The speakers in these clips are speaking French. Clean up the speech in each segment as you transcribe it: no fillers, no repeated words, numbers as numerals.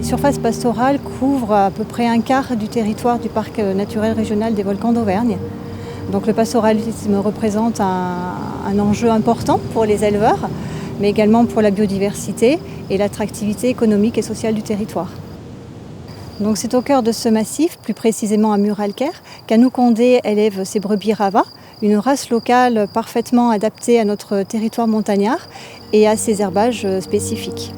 Les surfaces pastorales couvrent à peu près un quart du territoire du parc naturel régional des volcans d'Auvergne. Donc le pastoralisme représente un enjeu important pour les éleveurs, mais également pour la biodiversité et l'attractivité économique et sociale du territoire. Donc c'est au cœur de ce massif, plus précisément à Muralker, qu'Anouk Condé élève ses brebis Rava, une race locale parfaitement adaptée à notre territoire montagnard et à ses herbages spécifiques.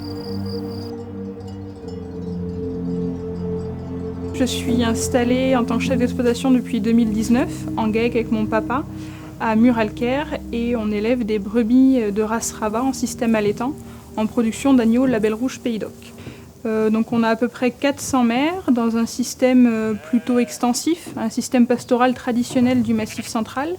Je suis installée en tant que chef d'exploitation depuis 2019 en GAEC avec mon papa à Muralker et on élève des brebis de race Rava en système allaitant en production d'agneaux label rouge Pays d'Oc. Donc on a à peu près 400 mères dans un système plutôt extensif, un système pastoral traditionnel du Massif central.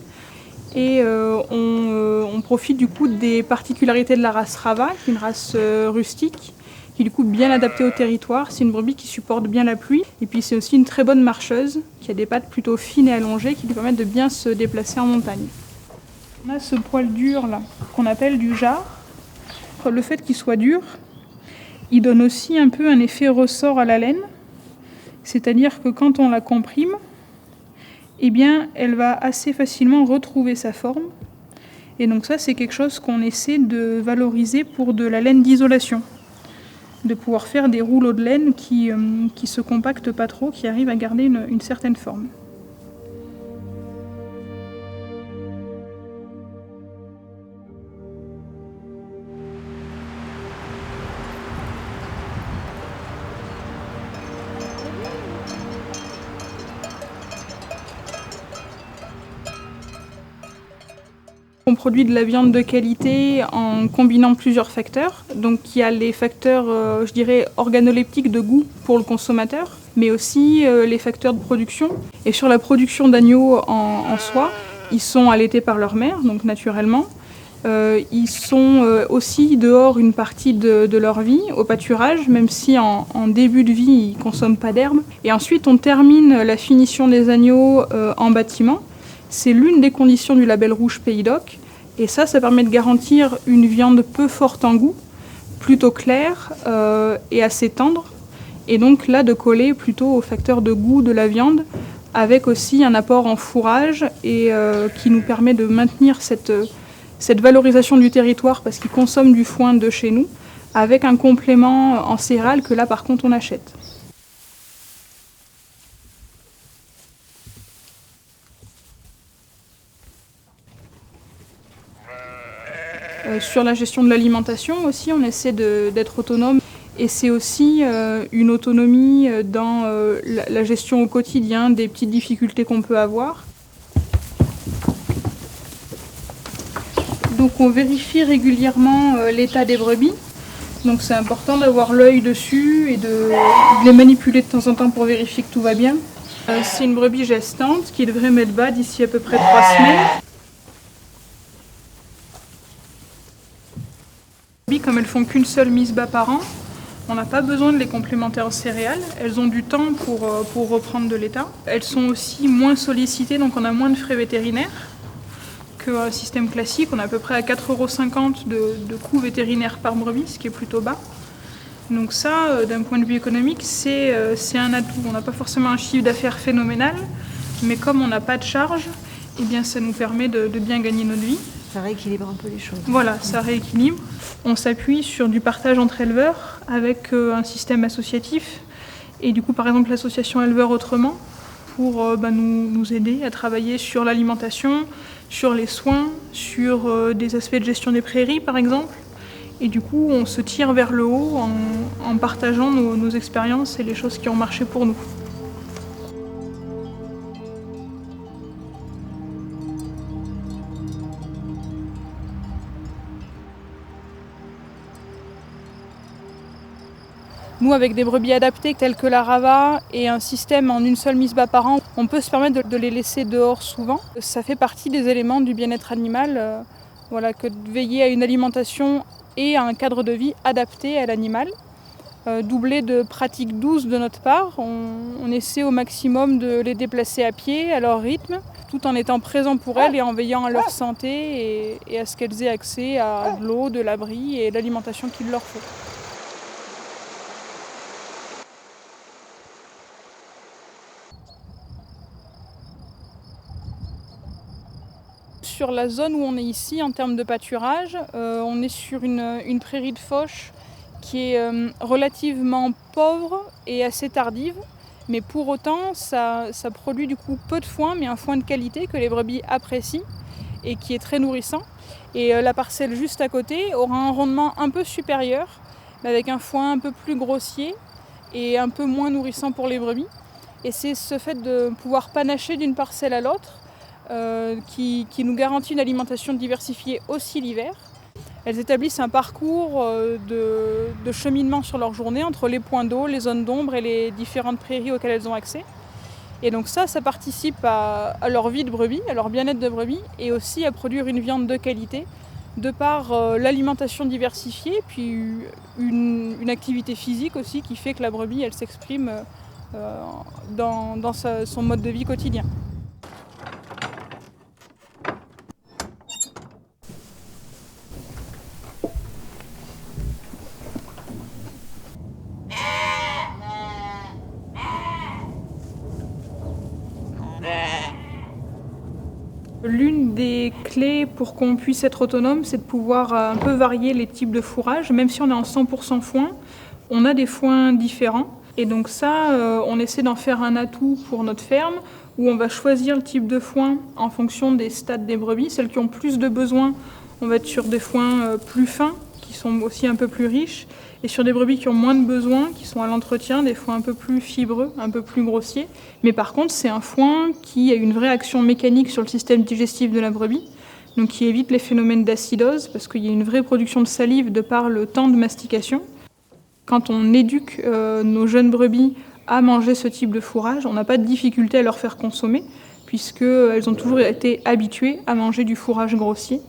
Et on profite du coup des particularités de la race Rava, qui est une race rustique, qui est du coup bien adaptée au territoire. C'est une brebis qui supporte bien la pluie. Et puis c'est aussi une très bonne marcheuse, qui a des pattes plutôt fines et allongées, qui lui permettent de bien se déplacer en montagne. On a ce poil dur là, qu'on appelle du jarre. Le fait qu'il soit dur, il donne aussi un peu un effet ressort à la laine. C'est-à-dire que quand on la comprime, eh bien, elle va assez facilement retrouver sa forme. Et donc ça, c'est quelque chose qu'on essaie de valoriser pour de la laine d'isolation. De pouvoir faire des rouleaux de laine qui se compactent pas trop, qui arrivent à garder une certaine forme. On produit de la viande de qualité en combinant plusieurs facteurs. Donc il y a les facteurs, je dirais, organoleptiques de goût pour le consommateur, mais aussi les facteurs de production. Et sur la production d'agneaux en soi, ils sont allaités par leur mère, donc naturellement. Ils sont aussi dehors une partie de leur vie, au pâturage, même si en début de vie, ils ne consomment pas d'herbe. Et ensuite, on termine la finition des agneaux en bâtiment. C'est l'une des conditions du label rouge Pays d'Oc. Et ça permet de garantir une viande peu forte en goût, plutôt claire et assez tendre. Et donc là, de coller plutôt au facteur de goût de la viande, avec aussi un apport en fourrage et qui nous permet de maintenir cette valorisation du territoire parce qu'ils consomment du foin de chez nous, avec un complément en céréales que là, par contre, on achète. Sur la gestion de l'alimentation aussi, on essaie d'être autonome. Et c'est aussi une autonomie dans la gestion au quotidien des petites difficultés qu'on peut avoir. Donc on vérifie régulièrement l'état des brebis. Donc c'est important d'avoir l'œil dessus et de les manipuler de temps en temps pour vérifier que tout va bien. C'est une brebis gestante qui devrait mettre bas d'ici à peu près 3 semaines. Comme elles font qu'une seule mise bas par an, on n'a pas besoin de les complémenter en céréales. Elles ont du temps pour reprendre de l'état. Elles sont aussi moins sollicitées, donc on a moins de frais vétérinaires qu'un système classique. On est à peu près à 4,50 € de coût vétérinaire par brebis, ce qui est plutôt bas. Donc ça, d'un point de vue économique, c'est un atout. On n'a pas forcément un chiffre d'affaires phénoménal, mais comme on n'a pas de charge, eh bien, ça nous permet de bien gagner notre vie. Ça rééquilibre un peu les choses. Voilà, ça rééquilibre. On s'appuie sur du partage entre éleveurs avec un système associatif. Et du coup, par exemple, l'association Éleveurs Autrement pour nous aider à travailler sur l'alimentation, sur les soins, sur des aspects de gestion des prairies, par exemple. Et du coup, on se tire vers le haut en partageant nos expériences et les choses qui ont marché pour nous. Nous, avec des brebis adaptées telles que la Rava et un système en une seule mise bas par an, on peut se permettre de les laisser dehors souvent. Ça fait partie des éléments du bien-être animal, que de veiller à une alimentation et à un cadre de vie adapté à l'animal. Doublé de pratiques douces de notre part, on essaie au maximum de les déplacer à pied, à leur rythme, tout en étant présent pour elles et en veillant à leur santé et à ce qu'elles aient accès à de l'eau, de l'abri et l'alimentation qu'il leur faut. Sur la zone où on est ici en termes de pâturage, on est sur une prairie de fauche qui est relativement pauvre et assez tardive. Mais pour autant, ça produit du coup peu de foin, mais un foin de qualité que les brebis apprécient et qui est très nourrissant. Et la parcelle juste à côté aura un rendement un peu supérieur, mais avec un foin un peu plus grossier et un peu moins nourrissant pour les brebis. Et c'est ce fait de pouvoir panacher d'une parcelle à l'autre qui nous garantit une alimentation diversifiée aussi l'hiver. Elles établissent un parcours de cheminement sur leur journée entre les points d'eau, les zones d'ombre et les différentes prairies auxquelles elles ont accès. Et donc ça participe à leur vie de brebis, à leur bien-être de brebis et aussi à produire une viande de qualité de par l'alimentation diversifiée, puis une activité physique aussi qui fait que la brebis elle s'exprime dans son mode de vie quotidien. L'une des clés pour qu'on puisse être autonome, c'est de pouvoir un peu varier les types de fourrage. Même si on est en 100% foin, on a des foins différents. Et donc ça, on essaie d'en faire un atout pour notre ferme, où on va choisir le type de foin en fonction des stades des brebis. Celles qui ont plus de besoins, on va être sur des foins plus fins, qui sont aussi un peu plus riches. Et sur des brebis qui ont moins de besoins, qui sont à l'entretien, des foins un peu plus fibreux, un peu plus grossiers. Mais par contre, c'est un foin qui a une vraie action mécanique sur le système digestif de la brebis, donc qui évite les phénomènes d'acidose, parce qu'il y a une vraie production de salive de par le temps de mastication. Quand on éduque nos jeunes brebis à manger ce type de fourrage, on n'a pas de difficulté à leur faire consommer, puisqu'elles ont toujours été habituées à manger du fourrage grossier.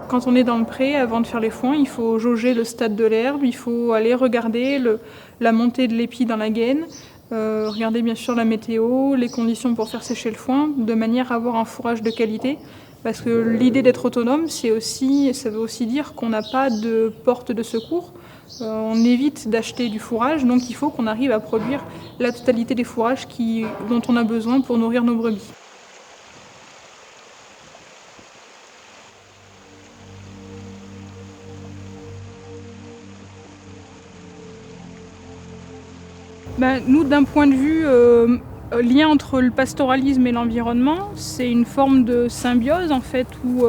Quand on est dans le pré, avant de faire les foins, il faut jauger le stade de l'herbe, il faut aller regarder la montée de l'épi dans la gaine, regarder bien sûr la météo, les conditions pour faire sécher le foin, de manière à avoir un fourrage de qualité. Parce que l'idée d'être autonome, ça veut aussi dire qu'on n'a pas de porte de secours. On évite d'acheter du fourrage, donc il faut qu'on arrive à produire la totalité des fourrages dont on a besoin pour nourrir nos brebis. Nous, d'un point de vue lien entre le pastoralisme et l'environnement, c'est une forme de symbiose en fait où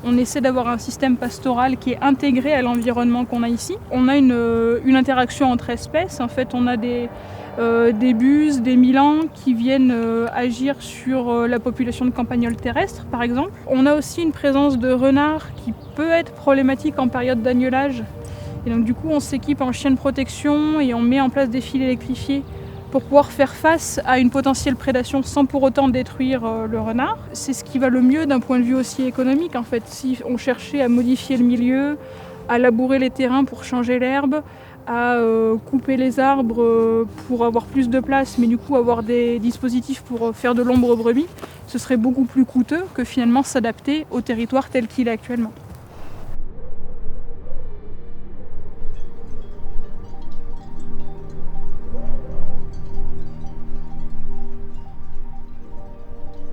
on essaie d'avoir un système pastoral qui est intégré à l'environnement qu'on a ici. On a une interaction entre espèces. En fait, on a des buses, des milans qui viennent agir sur la population de campagnols terrestres, par exemple. On a aussi une présence de renards qui peut être problématique en période d'agnelage. Et donc du coup, on s'équipe en chien de protection et on met en place des fils électrifiés pour pouvoir faire face à une potentielle prédation sans pour autant détruire le renard. C'est ce qui va le mieux d'un point de vue aussi économique. En fait, si on cherchait à modifier le milieu, à labourer les terrains pour changer l'herbe, à couper les arbres pour avoir plus de place, mais du coup avoir des dispositifs pour faire de l'ombre aux brebis, ce serait beaucoup plus coûteux que finalement s'adapter au territoire tel qu'il est actuellement.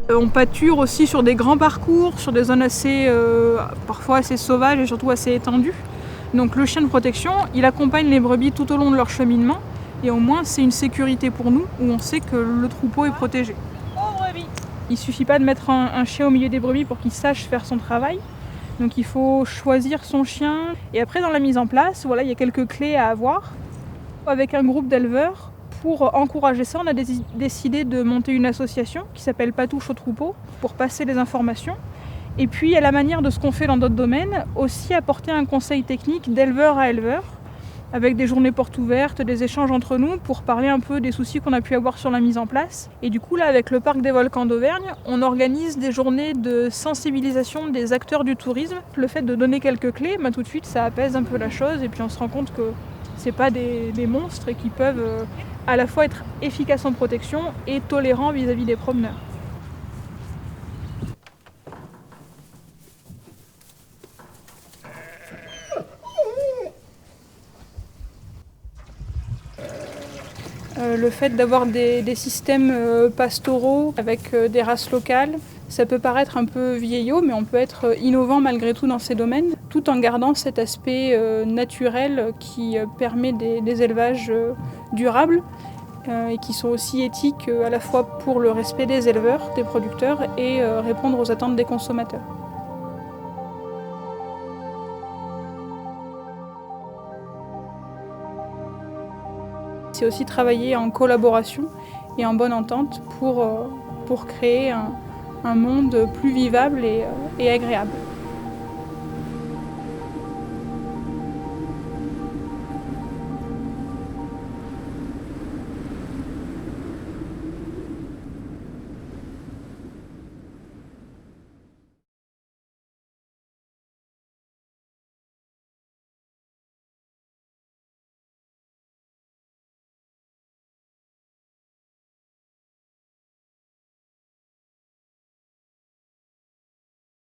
On pâture aussi sur des grands parcours, sur des zones parfois assez sauvages et surtout assez étendues. Donc le chien de protection, il accompagne les brebis tout au long de leur cheminement et au moins c'est une sécurité pour nous où on sait que le troupeau est protégé. Il ne suffit pas de mettre un chien au milieu des brebis pour qu'il sache faire son travail. Donc il faut choisir son chien. Et après dans la mise en place, il y a quelques clés à avoir. Avec un groupe d'éleveurs, pour encourager ça, on a décidé de monter une association qui s'appelle Patouche au troupeau pour passer les informations. Et puis, à la manière de ce qu'on fait dans d'autres domaines, aussi apporter un conseil technique d'éleveur à éleveur, avec des journées portes ouvertes, des échanges entre nous pour parler un peu des soucis qu'on a pu avoir sur la mise en place. Et du coup, là, avec le Parc des Volcans d'Auvergne, on organise des journées de sensibilisation des acteurs du tourisme. Le fait de donner quelques clés, tout de suite, ça apaise un peu la chose et puis on se rend compte que c'est pas des monstres et qui peuvent à la fois être efficaces en protection et tolérants vis-à-vis des promeneurs. le fait d'avoir des systèmes pastoraux avec des races locales. Ça peut paraître un peu vieillot, mais on peut être innovant malgré tout dans ces domaines, tout en gardant cet aspect naturel qui permet des élevages durables et qui sont aussi éthiques à la fois pour le respect des éleveurs, des producteurs et répondre aux attentes des consommateurs. C'est aussi travailler en collaboration et en bonne entente pour créer un monde plus vivable et agréable.